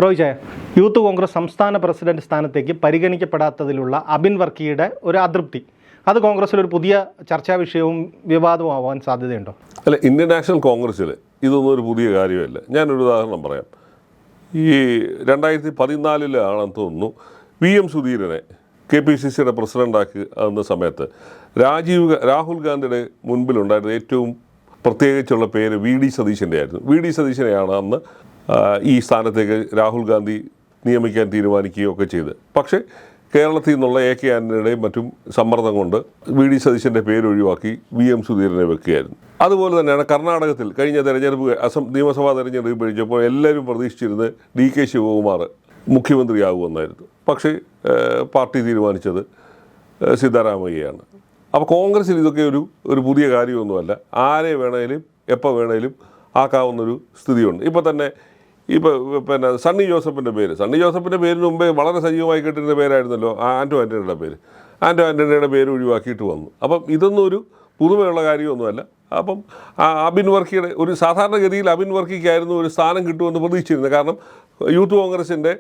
റോയ്ജെ, youth Congress സംസ്ഥാന president സ്ഥാനത്തേക്ക് പരിഗണിക്കപ്പെടാത്തതിലുള്ള അബിൻ വർക്കിയുടെ ഒരു അതൃപ്തി, അത് കോൺഗ്രസിലൊരു പുതിയ ചർച്ചാ വിഷയവും വിവാദമാവാൻ സാധ്യതയുണ്ടോ? അല്ല, ഇന്ത്യൻ നാഷണൽ കോൺഗ്രസ്സിൽ ഇതൊന്നും ഒരു പുതിയ കാര്യമല്ല. ഞാനൊരു ഉദാഹരണം പറയാം. ഈ 2014 ആണെന്ന് തോന്നുന്നു, VM സുധീരനെ KPCCയുടെ പ്രസിഡൻ്റാക്കുന്ന സമയത്ത് രാഹുൽ ഗാന്ധിയുടെ മുൻപിലുണ്ടായിരുന്ന ഏറ്റവും പ്രത്യേകിച്ചുള്ള പേര് VD സതീശൻ്റെ ആയിരുന്നു. VD സതീശനെയാണ് അന്ന് ഈ സ്ഥാനത്തേക്ക് രാഹുൽ ഗാന്ധി നിയമിക്കാൻ തീരുമാനിക്കുകയൊക്കെ ചെയ്ത്. പക്ഷേ കേരളത്തിൽ നിന്നുള്ള AK ആൻ്റണിയുടെയും മറ്റും സമ്മർദ്ദം കൊണ്ട് VD സതീശൻ്റെ പേര് ഒഴിവാക്കി VM സുധീരനെ വെക്കുകയായിരുന്നു. അതുപോലെ തന്നെയാണ് കർണാടകത്തിൽ കഴിഞ്ഞ തെരഞ്ഞെടുപ്പ് നിയമസഭാ തെരഞ്ഞെടുപ്പ് കഴിച്ചപ്പോൾ എല്ലാവരും പ്രതീക്ഷിച്ചിരുന്നത് DK ശിവകുമാർ മുഖ്യമന്ത്രിയാകുമെന്നായിരുന്നു. പക്ഷേ പാർട്ടി തീരുമാനിച്ചത് സിദ്ധരാമയ്യയാണ്. അപ്പോൾ കോൺഗ്രസ്സിൽ ഇതൊക്കെ ഒരു പുതിയ കാര്യമൊന്നുമല്ല. ആരെ വേണേലും എപ്പോൾ വേണേലും ആക്കാവുന്നൊരു സ്ഥിതിയുണ്ട്. ഇപ്പോൾ തന്നെ പിന്നെ സണ്ണി ജോസഫിൻ്റെ പേരിന് മുമ്പേ വളരെ സജീവമായി കേട്ടിരുന്ന പേരായിരുന്നല്ലോ ആൻ്റോ ആൻ്റണിയുടെ പേര്. ആൻ്റോ ആൻ്റണിയുടെ പേര് ഒഴിവാക്കിയിട്ട് വന്നു. അപ്പം ഇതൊന്നും ഒരു പുതുമയുള്ള കാര്യമൊന്നുമല്ല. അപ്പം അബിൻ വർക്കിയുടെ ഒരു സാധാരണഗതിയിൽ അബിൻ വർക്കിക്കായിരുന്നു ഒരു സ്ഥാനം കിട്ടുമെന്ന് പ്രതീക്ഷിച്ചിരുന്നത്. കാരണം യൂത്ത് കോൺഗ്രസിൻ്റെ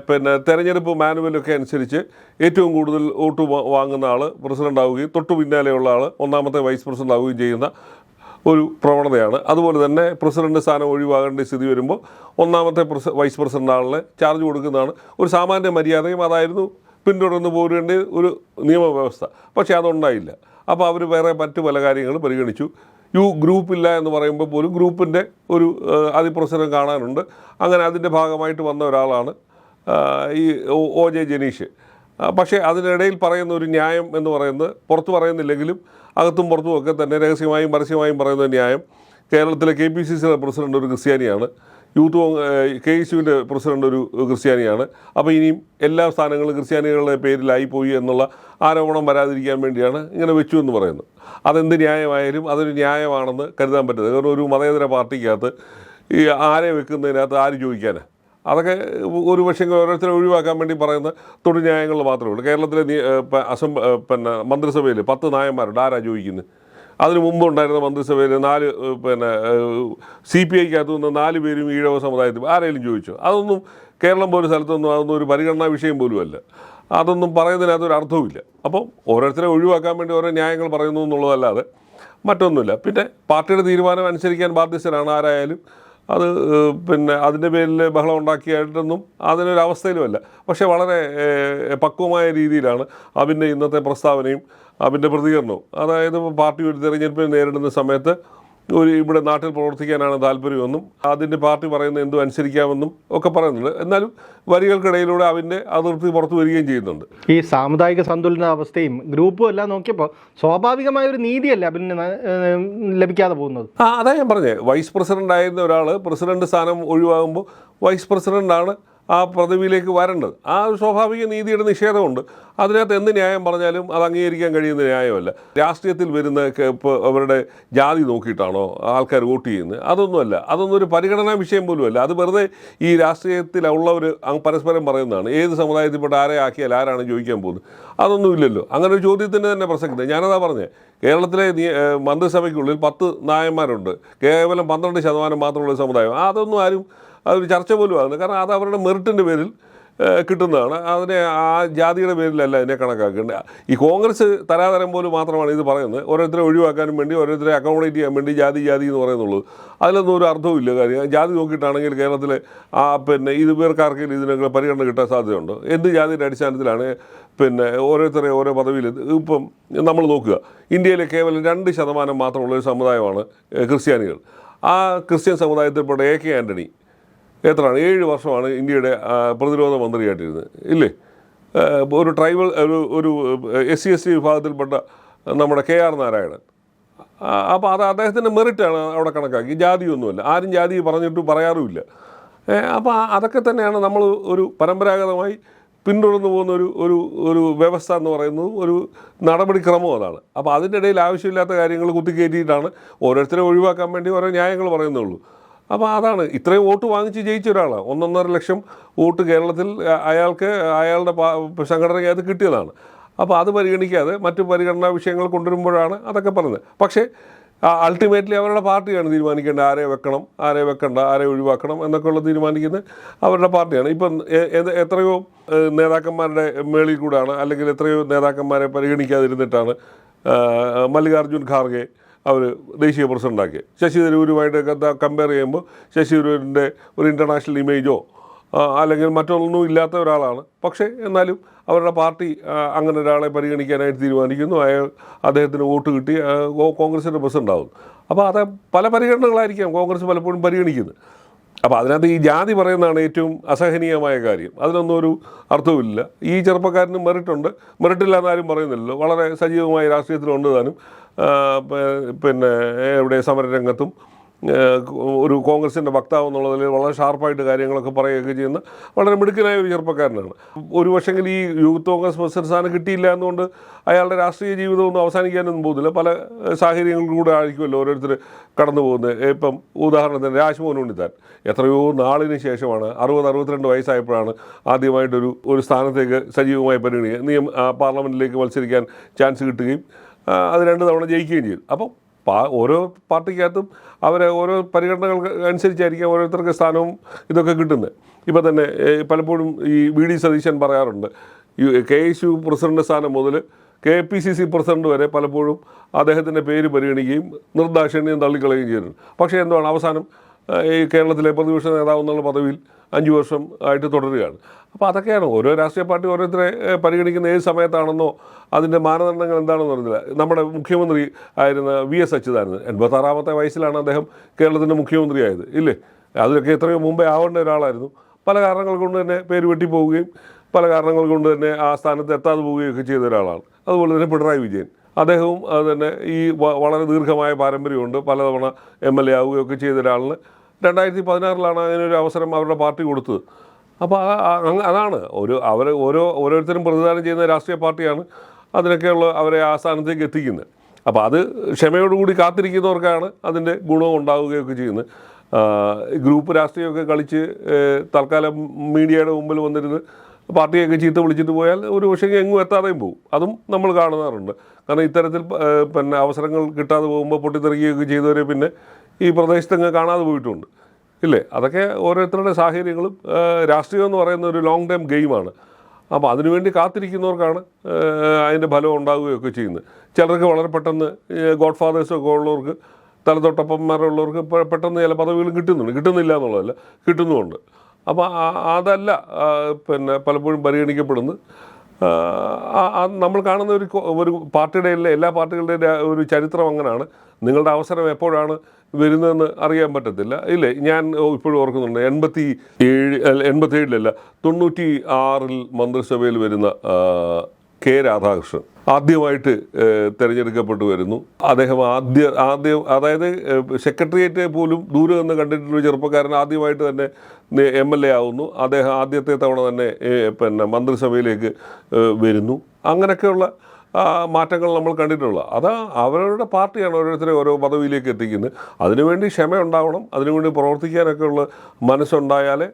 പിന്നെ തെരഞ്ഞെടുപ്പ് മാനുവലൊക്കെ അനുസരിച്ച് ഏറ്റവും കൂടുതൽ വോട്ട് വാങ്ങുന്ന ആൾ പ്രസിഡൻ്റ് ആവുകയും തൊട്ടു പിന്നാലെയുള്ള ആൾ ഒന്നാമത്തെ വൈസ് പ്രസിഡൻ്റ് ആവുകയും ചെയ്യുന്ന ഒരു പ്രവണതയാണ്. അതുപോലെ തന്നെ പ്രസിഡന്റ് സ്ഥാനം ഒഴിവാകേണ്ട സ്ഥിതി വരുമ്പോൾ ഒന്നാമത്തെ വൈസ് പ്രസിഡന്റ് ആളിനെ ചാർജ് കൊടുക്കുന്നതാണ് ഒരു സാമാന്യ മര്യാദയും. അതായിരുന്നു പിന്തുടർന്ന് പോരേണ്ട ഒരു നിയമവ്യവസ്ഥ. പക്ഷേ അതുണ്ടായില്ല. അപ്പോൾ അവർ വേറെ മറ്റു പല കാര്യങ്ങളും പരിഗണിച്ചു. ഗ്രൂപ്പില്ല എന്ന് പറയുമ്പോൾ പോലും ഗ്രൂപ്പിൻ്റെ ഒരു അതിപ്രസരം കാണാനുണ്ട്. അങ്ങനെ അതിൻ്റെ ഭാഗമായിട്ട് വന്ന ഒരാളാണ് ഈ OJ ജനീഷ്. പക്ഷേ അതിനിടയിൽ പറയുന്ന ഒരു ന്യായം എന്ന് പറയുന്നത്, പുറത്ത് പറയുന്നില്ലെങ്കിലും അകത്തും പുറത്തും ഒക്കെ തന്നെ രഹസ്യമായും പരസ്യമായും പറയുന്ന ന്യായം, കേരളത്തിലെ KPCCയുടെ പ്രസിഡന്റ് ഒരു ക്രിസ്ത്യാനിയാണ്, KSUവിൻ്റെ പ്രസിഡന്റ് ഒരു ക്രിസ്ത്യാനിയാണ്. അപ്പോൾ ഇനിയും എല്ലാ സ്ഥാനങ്ങളും ക്രിസ്ത്യാനികളുടെ പേരിലായി പോയി എന്നുള്ള ആരോപണം വരാതിരിക്കാൻ വേണ്ടിയാണ് ഇങ്ങനെ വെച്ചു എന്ന് പറയുന്നത്. അതെന്ത് ന്യായമായാലും അതൊരു ന്യായമാണെന്ന് കരുതാൻ പറ്റുന്നത്. കാരണം ഒരു മതേതര പാർട്ടിക്കകത്ത് ഈ ആരെ വെക്കുന്നതിനകത്ത് ആര് ചോദിക്കാനാണ്? അതൊക്കെ ഒരു പക്ഷേ ഓരോരുത്തരെ ഒഴിവാക്കാൻ വേണ്ടി പറയുന്ന തൊടുന്യായങ്ങൾ മാത്രമേ ഉള്ളൂ. കേരളത്തിലെ പിന്നെ മന്ത്രിസഭയിൽ 10 നായന്മാരുണ്ട്. ആരാ ചോദിക്കുന്നത്? അതിനു മുമ്പ് ഉണ്ടായിരുന്ന മന്ത്രിസഭയിൽ 4 CPIക്കകത്തു നിന്ന് 4 പേരും ഈഴവ സമുദായത്തിൽ. ആരെങ്കിലും ചോദിച്ചോ? അതൊന്നും കേരളം പോലും സ്ഥലത്തൊന്നും അതൊന്നും ഒരു പരിഗണനാ വിഷയം പോലുമല്ല. അതൊന്നും പറയുന്നതിനകത്തൊരു അർത്ഥവുമില്ല. അപ്പം ഓരോരുത്തരെ ഒഴിവാക്കാൻ വേണ്ടി ഓരോ ന്യായങ്ങൾ പറയുന്നു എന്നുള്ളതല്ലാതെ മറ്റൊന്നുമില്ല. പിന്നെ പാർട്ടിയുടെ തീരുമാനം അനുസരിക്കാൻ ബാധ്യസ്ഥരാണ് ആരായാലും. അത് പിന്നെ അതിൻ്റെ പേരിൽ ബഹളം ഉണ്ടാക്കിയായിട്ടൊന്നും അതിനൊരവസ്ഥയിലുമല്ല. പക്ഷേ വളരെ പക്വമായ രീതിയിലാണ് അബിൻ്റെ ഇന്നത്തെ പ്രസ്താവനയും അബിൻ്റെ പ്രതികരണവും. അതായത് പാർട്ടി ഒരു തെരഞ്ഞെടുപ്പിനെ നേരിടുന്ന സമയത്ത് ഇവിടെ നാട്ടിൽ പ്രവർത്തിക്കാനാണ് താല്പര്യമെന്നും അതിൻ്റെ പാർട്ടി പറയുന്നത് എന്തും അനുസരിക്കാമെന്നും ഒക്കെ പറയുന്നുണ്ട്. എന്നാലും വരികൾക്കിടയിലൂടെ അതിൻ്റെ അതിർത്തി പുറത്തു വരികയും ചെയ്യുന്നുണ്ട്. ഈ സാമുദായിക സന്തുലനാവസ്ഥയും ഗ്രൂപ്പും എല്ലാം നോക്കിയപ്പോൾ സ്വാഭാവികമായ ഒരു നീതിയല്ലേ അബിന് ലഭിക്കാതെ പോകുന്നത്? അതാ ഞാൻ പറഞ്ഞേ, വൈസ് പ്രസിഡന്റ് ആയിരുന്ന ഒരാൾ പ്രസിഡന്റ് സ്ഥാനം ഒഴിവാകുമ്പോൾ വൈസ് പ്രസിഡന്റാണ് ആ പദവിയിലേക്ക് വരേണ്ടത്. ആ ഒരു സ്വാഭാവിക നീതിയുടെ നിഷേധമുണ്ട്. അതിനകത്ത് എന്ത് ന്യായം പറഞ്ഞാലും അത് അംഗീകരിക്കാൻ കഴിയുന്ന ന്യായമല്ല. രാഷ്ട്രീയത്തിൽ വരുന്ന ഇപ്പോൾ അവരുടെ ജാതി നോക്കിയിട്ടാണോ ആൾക്കാർ വോട്ട് ചെയ്യുന്നത്? അതൊന്നുമല്ല. അതൊന്നും ഒരു പരിഗണനാ വിഷയം പോലുമല്ല. അത് വെറുതെ ഈ രാഷ്ട്രീയത്തിലുള്ളവർ പരസ്പരം പറയുന്നതാണ്. ഏത് സമുദായത്തിൽപ്പെട്ട ആരെ ആക്കിയാൽ ആരാണ് ചോദിക്കാൻ പോകുന്നത്? അതൊന്നുമില്ലല്ലോ. അങ്ങനെ ഒരു ചോദ്യത്തിന് തന്നെ പ്രസക്തി. ഞാനതാ പറഞ്ഞത്, കേരളത്തിലെ മന്ത്രിസഭയ്ക്കുള്ളിൽ 10 നായന്മാരുണ്ട്. കേവലം 12% മാത്രമുള്ള സമുദായം. അതൊന്നും ആരും അതൊരു ചർച്ച പോലും ആകുന്നത്. കാരണം അത് അവരുടെ മെറിറ്റിൻ്റെ പേരിൽ കിട്ടുന്നതാണ്. അതിനെ ആ ജാതിയുടെ പേരിലല്ല അതിനെ കണക്കാക്കേണ്ടത്. ഈ കോൺഗ്രസ് തരാതരം പോലും മാത്രമാണ് ഇത് പറയുന്നത്. ഓരോരുത്തരെ ഒഴിവാക്കാനും വേണ്ടി, ഓരോരുത്തരെ അക്കോമഡേറ്റ് ചെയ്യാൻ വേണ്ടി ജാതി എന്ന് പറയുന്നുള്ളൂ. അതിലൊന്നും ഒരു അർത്ഥവുമില്ല. കാര്യം ജാതി നോക്കിയിട്ടാണെങ്കിൽ കേരളത്തിലെ പിന്നെ ഇത് പേർക്കാർക്കെങ്കിലും ഇതിനൊക്കെ പരിഗണന കിട്ടാൻ സാധ്യതയുണ്ടോ? എന്ത് ജാതിയുടെ അടിസ്ഥാനത്തിലാണ് പിന്നെ ഓരോരുത്തരെ ഓരോ പദവിയിൽ? ഇപ്പം നമ്മൾ നോക്കുക, ഇന്ത്യയിലെ കേവലം 2% മാത്രമുള്ളൊരു സമുദായമാണ് ക്രിസ്ത്യാനികൾ. ആ ക്രിസ്ത്യൻ സമുദായത്തിൽപ്പെട്ട AK ആൻ്റണി എത്രയാണ്? 7 വർഷമാണ് ഇന്ത്യയുടെ പ്രതിരോധ മന്ത്രിയായിട്ടിരുന്നത്, ഇല്ലേ? ഒരു ട്രൈബൽ ഒരു SC/ST വിഭാഗത്തിൽപ്പെട്ട നമ്മുടെ KR നാരായണൻ. അപ്പോൾ അത് അദ്ദേഹത്തിൻ്റെ മെറിറ്റാണ് അവിടെ കണക്കാക്കി. ജാതിയൊന്നുമല്ല. ആരും ജാതി പറഞ്ഞിട്ട് പറയാറുമില്ല. അപ്പോൾ അതൊക്കെ തന്നെയാണ് നമ്മൾ ഒരു പരമ്പരാഗതമായി പിന്തുടർന്നു പോകുന്ന ഒരു വ്യവസ്ഥ എന്ന് പറയുന്നത്, ഒരു നടപടിക്രമം അതാണ്. അപ്പോൾ അതിൻ്റെ ഇടയിൽ ആവശ്യമില്ലാത്ത കാര്യങ്ങൾ കുത്തിക്കയറ്റിയിട്ടാണ് ഓരോരുത്തരെ ഒഴിവാക്കാൻ വേണ്ടി ഓരോ ന്യായങ്ങൾ പറയുന്നുള്ളൂ. അപ്പോൾ അതാണ് ഇത്രയും വോട്ട് വാങ്ങിച്ച് ജയിച്ച ഒരാളാണ്. 1.5 ലക്ഷം വോട്ട് കേരളത്തിൽ അയാളുടെ സംഘടനയ്ക്കകത്ത് കിട്ടിയതാണ്. അപ്പോൾ അത് പരിഗണിക്കാതെ മറ്റു പരിഗണനാ വിഷയങ്ങൾ കൊണ്ടുവരുമ്പോഴാണ് അതൊക്കെ പറയുന്നത്. പക്ഷേ അൾട്ടിമേറ്റ്ലി അവരുടെ പാർട്ടിയാണ് തീരുമാനിക്കേണ്ടത് ആരെ വെക്കണം, ആരെ വെക്കണ്ട, ആരെ ഒഴിവാക്കണം എന്നൊക്കെയുള്ള തീരുമാനിക്കുന്നത് അവരുടെ പാർട്ടിയാണ്. ഇപ്പം എത്രയോ നേതാക്കന്മാരുടെ മേളിൽ കൂടെയാണ്, അല്ലെങ്കിൽ എത്രയോ നേതാക്കന്മാരെ പരിഗണിക്കാതിരുന്നിട്ടാണ് മല്ലികാർജ്ജുൻ ഖാർഗെ അവർ ദേശീയ പ്രസിഡൻ്റാക്കിയത്. ശശി തരൂരുമായിട്ട് കമ്പയർ ചെയ്യുമ്പോൾ ശശി തരൂരിൻ്റെ ഒരു ഇൻ്റർനാഷണൽ ഇമേജോ അല്ലെങ്കിൽ മറ്റൊന്നും ഇല്ലാത്ത ഒരാളാണ്. പക്ഷേ എന്നാലും അവരുടെ പാർട്ടി അങ്ങനെ ഒരാളെ പരിഗണിക്കാനായിട്ട് തീരുമാനിക്കുന്നു. അദ്ദേഹത്തിന് വോട്ട് കിട്ടി കോൺഗ്രസിൻ്റെ പ്രസിഡന്റ് ആവുന്നു. അപ്പോൾ അത് പല പരിഗണനകളായിരിക്കാം കോൺഗ്രസ് പലപ്പോഴും പരിഗണിക്കുന്നത്. അപ്പോൾ അതിനകത്ത് ഈ ജാതി പറയുന്നതാണ് ഏറ്റവും അസഹനീയമായ കാര്യം. അതിനൊന്നും ഒരു അർത്ഥവുമില്ല. ഈ ചെറുപ്പക്കാരന് മെറിറ്റുണ്ട്, മെറിറ്റില്ല എന്നാരും പറയുന്നില്ലല്ലോ. വളരെ സജീവമായ രാഷ്ട്രീയത്തിലുണ്ട് താനും. പിന്നെ ഇവിടെ സമരരംഗത്തും ഒരു കോൺഗ്രസിൻ്റെ വക്താവ് എന്നുള്ളതിൽ വളരെ ഷാർപ്പായിട്ട് കാര്യങ്ങളൊക്കെ പറയുകയൊക്കെ ചെയ്യുന്ന വളരെ മിടുക്കനായ ഒരു ചെറുപ്പക്കാരനാണ്. ഒരു പക്ഷെങ്കിൽ ഈ യൂത്ത് കോൺഗ്രസ് പ്രസിഡന്റ് സ്ഥാനം കിട്ടിയില്ല എന്നുകൊണ്ട് അയാളുടെ രാഷ്ട്രീയ ജീവിതമൊന്നും അവസാനിക്കാനൊന്നും പോകുന്നില്ല. പല സാഹചര്യങ്ങളിലൂടെ ആയിരിക്കുമല്ലോ ഓരോരുത്തർ കടന്നു പോകുന്നത്. ഇപ്പം ഉദാഹരണത്തിന് രാജ്മോഹൻ ഉണ്ണിത്താൻ എത്രയോ നാളിന് ശേഷമാണ് 62 വയസ്സായപ്പോഴാണ് ആദ്യമായിട്ടൊരു സ്ഥാനത്തേക്ക് സജീവമായി പരിഗണിക്കുക, പാർലമെൻറ്റിലേക്ക് മത്സരിക്കാൻ ചാൻസ് കിട്ടുകയും അത് 2 തവണ ജയിക്കുകയും ചെയ്തു. അപ്പം ഓരോ പാർട്ടിക്കകത്തും അവരെ ഓരോ പരിഗണനകൾ അനുസരിച്ചായിരിക്കും ഓരോരുത്തർക്ക് സ്ഥാനവും ഇതൊക്കെ കിട്ടുന്നത്. ഇപ്പോൾ തന്നെ പലപ്പോഴും ഈ വി.ഡി. സതീശൻ പറയാറുണ്ട്, KSU പ്രസിഡന്റ് സ്ഥാനം മുതൽ KPCC പ്രസിഡന്റ് വരെ പലപ്പോഴും അദ്ദേഹത്തിൻ്റെ പേര് പരിഗണിക്കുകയും നിർദാക്ഷിണ്യം തള്ളിക്കളയുകയും ചെയ്തിട്ടുണ്ട്. പക്ഷേ എന്താണ് അവസാനം ഈ കേരളത്തിലെ പ്രതിപക്ഷ നേതാവ് എന്നുള്ള പദവിയിൽ 5 വർഷം ആയിട്ട് തുടരുകയാണ്. അപ്പോൾ അതൊക്കെയാണ് ഓരോ രാഷ്ട്രീയ പാർട്ടി ഓരോരുത്തരെ പരിഗണിക്കുന്ന ഏത് സമയത്താണെന്നോ അതിൻ്റെ മാനദണ്ഡങ്ങൾ എന്താണെന്ന് അറിയില്ല. നമ്മുടെ മുഖ്യമന്ത്രി ആയിരുന്ന VS അച്യുതാനന്ദൻ 86-ാമത്തെ വയസ്സിലാണ് അദ്ദേഹം കേരളത്തിൻ്റെ മുഖ്യമന്ത്രിയായത്, ഇല്ലേ? അതിലൊക്കെ എത്രയോ മുമ്പേ ആവേണ്ട ഒരാളായിരുന്നു. പല കാരണങ്ങൾ കൊണ്ട് തന്നെ പേര് വെട്ടിപ്പോവുകയും പല കാരണങ്ങൾ കൊണ്ട് തന്നെ ആ സ്ഥാനത്ത് എത്താതെ പോവുകയൊക്കെ ചെയ്ത ഒരാളാണ്. അതുപോലെ തന്നെ പിണറായി വിജയൻ, അദ്ദേഹവും അത് തന്നെ ഈ വളരെ ദീർഘമായ പാരമ്പര്യമുണ്ട്. പലതവണ MLA ആവുകയൊക്കെ ചെയ്ത ഒരാളിന് 2016 അങ്ങനെ ഒരു അവസരം അവരുടെ പാർട്ടി കൊടുത്തത്. അപ്പോൾ അതാണ് ഓരോരുത്തരും പ്രതിദാനം ചെയ്യുന്ന രാഷ്ട്രീയ പാർട്ടിയാണ് അതിനൊക്കെയുള്ള അവരെ ആ സ്ഥാനത്തേക്ക് എത്തിക്കുന്നത്. അപ്പോൾ അത് ക്ഷമയോടുകൂടി കാത്തിരിക്കുന്നവർക്കാണ് അതിൻ്റെ ഗുണവും ഉണ്ടാവുകയൊക്കെ ചെയ്യുന്നത്. ഗ്രൂപ്പ് രാഷ്ട്രീയമൊക്കെ കളിച്ച് തൽക്കാലം മീഡിയയുടെ മുമ്പിൽ വന്നിരുന്ന് പാർട്ടിയൊക്കെ ചീത്ത വിളിച്ചിട്ട് പോയാൽ ഒരു പക്ഷേ എങ്ങും എത്താതെയും പോകും. അതും നമ്മൾ കാണാറുണ്ട്. കാരണം ഇത്തരത്തിൽ പിന്നെ അവസരങ്ങൾ കിട്ടാതെ പോകുമ്പോൾ പൊട്ടിത്തെറിക്കുകയൊക്കെ ചെയ്തവരെ പിന്നെ ഈ പ്രദേശത്തങ്ങ് കാണാതെ പോയിട്ടുണ്ട്, ഇല്ലേ? അതൊക്കെ ഓരോരുത്തരുടെ സാഹചര്യങ്ങളും. രാഷ്ട്രീയം എന്ന് പറയുന്ന ഒരു ലോങ് ടൈം ഗെയിമാണ്. അപ്പോൾ അതിനുവേണ്ടി കാത്തിരിക്കുന്നവർക്കാണ് അതിൻ്റെ ഫലം ഉണ്ടാവുകയൊക്കെ ചെയ്യുന്നത്. ചിലർക്ക് വളരെ പെട്ടെന്ന് ഗോഡ് ഫാദേഴ്സൊക്കെ ഉള്ളവർക്ക്, തലതൊട്ടപ്പന്മാരുള്ളവർക്ക് പെട്ടെന്ന് ചില പദവികളും കിട്ടുന്നില്ല എന്നുള്ളതല്ല, കിട്ടുന്നുമുണ്ട്. അപ്പോൾ അതല്ല പിന്നെ പലപ്പോഴും പരിഗണിക്കപ്പെടുന്നത്. നമ്മൾ കാണുന്ന ഒരു പാർട്ടിയുടെ എല്ലാ പാർട്ടികളുടെ ഒരു ചരിത്രം അങ്ങനെയാണ്. നിങ്ങളുടെ അവസരം എപ്പോഴാണ് വരുന്നതെന്ന് അറിയാൻ പറ്റത്തില്ല, ഇല്ലേ? ഞാൻ ഇപ്പോഴും ഓർക്കുന്നുണ്ട് 87 96 മന്ത്രിസഭയിൽ വരുന്ന K. രാധാകൃഷ്ണൻ ആദ്യമായിട്ട് തിരഞ്ഞെടുക്കപ്പെട്ടു വരുന്നു. അദ്ദേഹം ആദ്യം അതായത് സെക്രട്ടേറിയറ്റ് പോലും ദൂരെ നിന്ന് കണ്ടിട്ടുള്ള ചെറുപ്പക്കാരൻ ആദ്യമായിട്ട് തന്നെ MLA ആവുന്നു. അദ്ദേഹം ആദ്യത്തെ തവണ തന്നെ പിന്നെ മന്ത്രിസഭയിലേക്ക് വരുന്നു. അങ്ങനെയൊക്കെയുള്ള മാറ്റങ്ങൾ നമ്മൾ കണ്ടിട്ടുള്ള. അതാ അവരുടെ പാർട്ടിയാണ് ഓരോരുത്തരെ ഓരോ പദവിയിലേക്ക് എത്തിക്കുന്നത്. അതിനുവേണ്ടി ക്ഷമ ഉണ്ടാവണം, അതിനുവേണ്ടി പ്രവർത്തിക്കാനൊക്കെ ഉള്ള മനസ്സുണ്ടായാലേ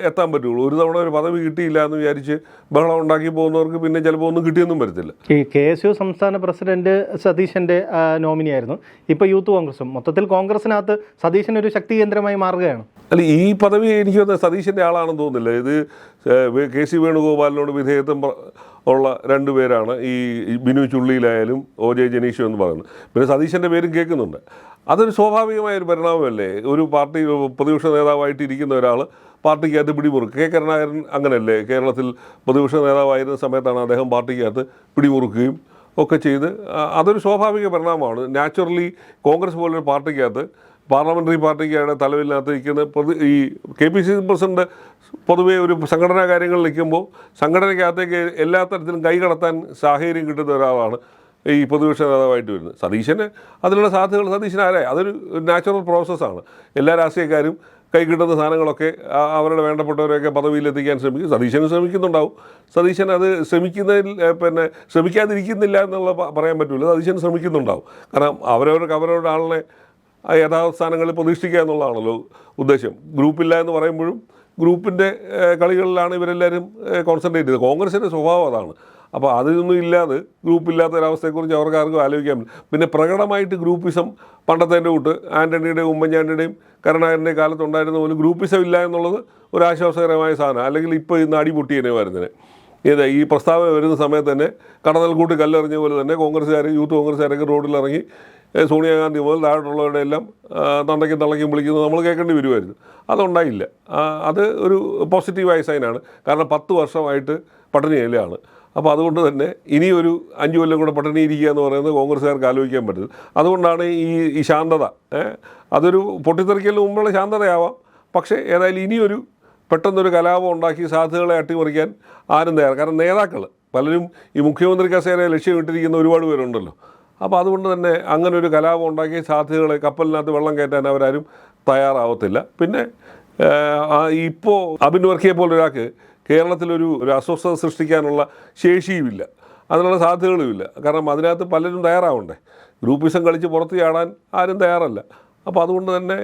എത്താൻ പറ്റുള്ളൂ. ഒരു തവണ ഒരു പദവി കിട്ടിയില്ല എന്ന് വിചാരിച്ച് ബഹളം ഉണ്ടാക്കി പോകുന്നവർക്ക് പിന്നെ ചിലപ്പോൾ ഒന്നും കിട്ടിയൊന്നും വരത്തില്ല. ഈ KSU സംസ്ഥാന പ്രസിഡന്റ് സതീശൻ്റെ നോമിനിയായിരുന്നു. ഇപ്പോൾ യൂത്ത് കോൺഗ്രസും മൊത്തത്തിൽ കോൺഗ്രസിനകത്ത് സതീശൻ ഒരു ശക്തി കേന്ദ്രമായി മാറുകയാണ്. അല്ല, ഈ പദവി എനിക്ക് തോന്നുന്നത് സതീശൻ്റെ ആളാണെന്ന് തോന്നുന്നില്ല. ഇത് KC വേണുഗോപാലിനോട് വിധേയത്വം ഉള്ള 2 പേരാണ്, ഈ ബിനു ചുള്ളിയിലായാലും OJ ജനീഷും എന്ന് പറയുന്നത്. പിന്നെ സതീശൻ്റെ പേരും കേൾക്കുന്നുണ്ട്. അതൊരു സ്വാഭാവികമായൊരു പരിണാമമല്ലേ? ഒരു പാർട്ടി പ്രതിപക്ഷ നേതാവായിട്ട് ഇരിക്കുന്ന ഒരാൾ പാർട്ടിക്കകത്ത് പിടിമുറുക്കുക. K. കരുണാകരൻ അങ്ങനെയല്ലേ? കേരളത്തിൽ പ്രതിപക്ഷ നേതാവായിരുന്ന സമയത്താണ് അദ്ദേഹം പാർട്ടിക്കകത്ത് പിടിമുറുക്കുകയും ഒക്കെ ചെയ്ത്. അതൊരു സ്വാഭാവിക പരിണാമമാണ്. നാച്ചുറലി കോൺഗ്രസ് പോലൊരു പാർട്ടിക്കകത്ത്, പാർലമെൻ്ററി പാർട്ടിക്കാരുടെ തലവിലിനകത്ത് ഇരിക്കുന്ന ഈ KPCC പ്രസിഡന്റ് പൊതുവേ ഒരു സംഘടനാ കാര്യങ്ങളിൽ നിൽക്കുമ്പോൾ സംഘടനയ്ക്കകത്തേക്ക് എല്ലാ തരത്തിലും കൈ കടത്താൻ സാഹചര്യം കിട്ടുന്ന ഒരാളാണ് ഈ പ്രതിപക്ഷ നേതാവായിട്ട് വരുന്നത്. സതീശന് അതിനുള്ള സാധ്യതകൾ സതീശനാരെ അതൊരു നാച്ചുറൽ പ്രോസസ്സാണ്. എല്ലാ രാഷ്ട്രീയക്കാരും കൈ കിട്ടുന്ന സാധനങ്ങളൊക്കെ അവരുടെ വേണ്ടപ്പെട്ടവരെയൊക്കെ പദവിയിലെത്തിക്കാൻ ശ്രമിക്കും. സതീശന് ശ്രമിക്കുന്നുണ്ടാവും. സതീശൻ അത് ശ്രമിക്കുന്നതിൽ പിന്നെ ശ്രമിക്കാതിരിക്കുന്നില്ല എന്നുള്ള പറയാൻ പറ്റില്ല. സതീശൻ ശ്രമിക്കുന്നുണ്ടാവും. കാരണം അവരവരുടെ ആളിനെ യഥാർത്ഥ സ്ഥാനങ്ങളിൽ പ്രതീക്ഷിക്കുക എന്നുള്ളതാണല്ലോ ഉദ്ദേശം. ഗ്രൂപ്പില്ല എന്ന് പറയുമ്പോഴും ഗ്രൂപ്പിൻ്റെ കളികളിലാണ് ഇവരെല്ലാവരും കോൺസെൻട്രേറ്റ് ചെയ്തത്. കോൺഗ്രസിൻ്റെ സ്വഭാവം അതാണ്. അപ്പോൾ അതിനൊന്നും ഇല്ലാതെ ഗ്രൂപ്പില്ലാത്ത ഒരവസ്ഥയെക്കുറിച്ച് അവർക്ക് ആർക്കും ആലോചിക്കാൻ പറ്റില്ല. പിന്നെ പ്രകടമായിട്ട് ഗ്രൂപ്പിസം പണ്ടത്തെ കൂട്ട് ആൻ്റണിയുടെയും ഉമ്മൻചാണ്ടിയുടെയും കരുണാകരൻ്റെയും കാലത്തുണ്ടായിരുന്ന പോലെ ഗ്രൂപ്പിസം ഇല്ല എന്നുള്ളത് ഒരു ആശ്വാസകരമായ സാധനം. അല്ലെങ്കിൽ ഇപ്പോൾ ഇന്ന് അടിപൊട്ടിയനെ വരുന്നതിന് ഈ പ്രസ്താവന വരുന്ന സമയത്ത് തന്നെ കടന്നൽ കൂട്ടി കല്ലെറിഞ്ഞ പോലെ തന്നെ കോൺഗ്രസ്സുകാർ യൂത്ത് കോൺഗ്രസ്സുകാരൊക്കെ റോഡിലിറങ്ങി സോണിയാഗാന്ധി മുതൽ താഴോട്ടുള്ളവരുടെ എല്ലാം തന്തയ്ക്കും തള്ളയ്ക്കും വിളിക്കുന്നത് നമ്മൾ കേൾക്കേണ്ടി വരുമായിരുന്നു. അതുണ്ടായില്ല. അത് ഒരു പോസിറ്റീവായ സൈനാണ്. കാരണം 10 വർഷമായിട്ട് പട്ടിണിയിലാണ്. അപ്പോൾ അതുകൊണ്ട് തന്നെ ഇനിയൊരു 5 കൊല്ലം കൂടെ പട്ടിണി ഇരിക്കുക എന്ന് പറയുന്നത് കോൺഗ്രസ്സുകാർക്ക് ആലോചിക്കാൻ പറ്റില്ല. അതുകൊണ്ടാണ് ഈ ശാന്തത, അതൊരു പൊട്ടിത്തെറിക്കലിന് മുമ്പുള്ള ശാന്തതയാവാം. പക്ഷേ ഏതായാലും ഇനിയൊരു പെട്ടെന്നൊരു കലാപം ഉണ്ടാക്കി സാധ്യതകളെ അട്ടിമറിക്കാൻ ആരും തയ്യാറ്. കാരണം നേതാക്കൾ പലരും ഈ മുഖ്യമന്ത്രി കസേരയെ ലക്ഷ്യമിട്ടിരിക്കുന്ന ഒരുപാട് പേരുണ്ടല്ലോ. അപ്പോൾ അതുകൊണ്ട് തന്നെ അങ്ങനെ ഒരു കലാപം ഉണ്ടാക്കി സാധ്യതകളെ കപ്പലിനകത്ത് വെള്ളം കയറ്റാൻ അവരാരും തയ്യാറാവത്തില്ല. പിന്നെ ഇപ്പോൾ അബിൻ വർക്കിയെ പോലൊരാൾക്ക് കേരളത്തിലൊരു അസ്വസ്ഥത സൃഷ്ടിക്കാനുള്ള ശേഷിയുമില്ല, അതിനുള്ള സാധ്യതകളുമില്ല. കാരണം അതിനകത്ത് പലരും തയ്യാറാവണ്ടേ. ഗ്രൂപ്പിസം കളിച്ച് പുറത്ത് ചാടാൻ ആരും തയ്യാറല്ല. അപ്പോൾ അതുകൊണ്ട് തന്നെ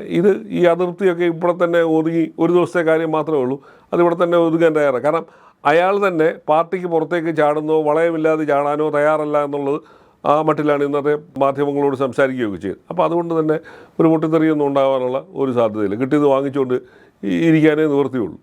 ഈ അതിർത്തിയൊക്കെ ഇവിടെ തന്നെ ഒതുങ്ങി ഒരു ദിവസത്തെ കാര്യം മാത്രമേ ഉള്ളൂ. അതിവിടെ തന്നെ ഒതുങ്ങാൻ തയ്യാറാണ്. കാരണം അയാൾ തന്നെ പാർട്ടിക്ക് പുറത്തേക്ക് ചാടുന്നോ വളയമില്ലാതെ ചാടാനോ തയ്യാറല്ല എന്നുള്ളത് ആ മട്ടിലാണ് ഇന്നത്തെ മാധ്യമങ്ങളോട് സംസാരിക്കുകയൊക്കെ ചെയ്തത്. അപ്പോൾ അതുകൊണ്ട് തന്നെ ഒരു പൊട്ടിത്തെറിയൊന്നും ഉണ്ടാകാനുള്ള ഒരു സാധ്യതയില്ല. കിട്ടിയത് വാങ്ങിച്ചുകൊണ്ട് ഇരിക്കാനേ നിവൃത്തിയുള്ളൂ.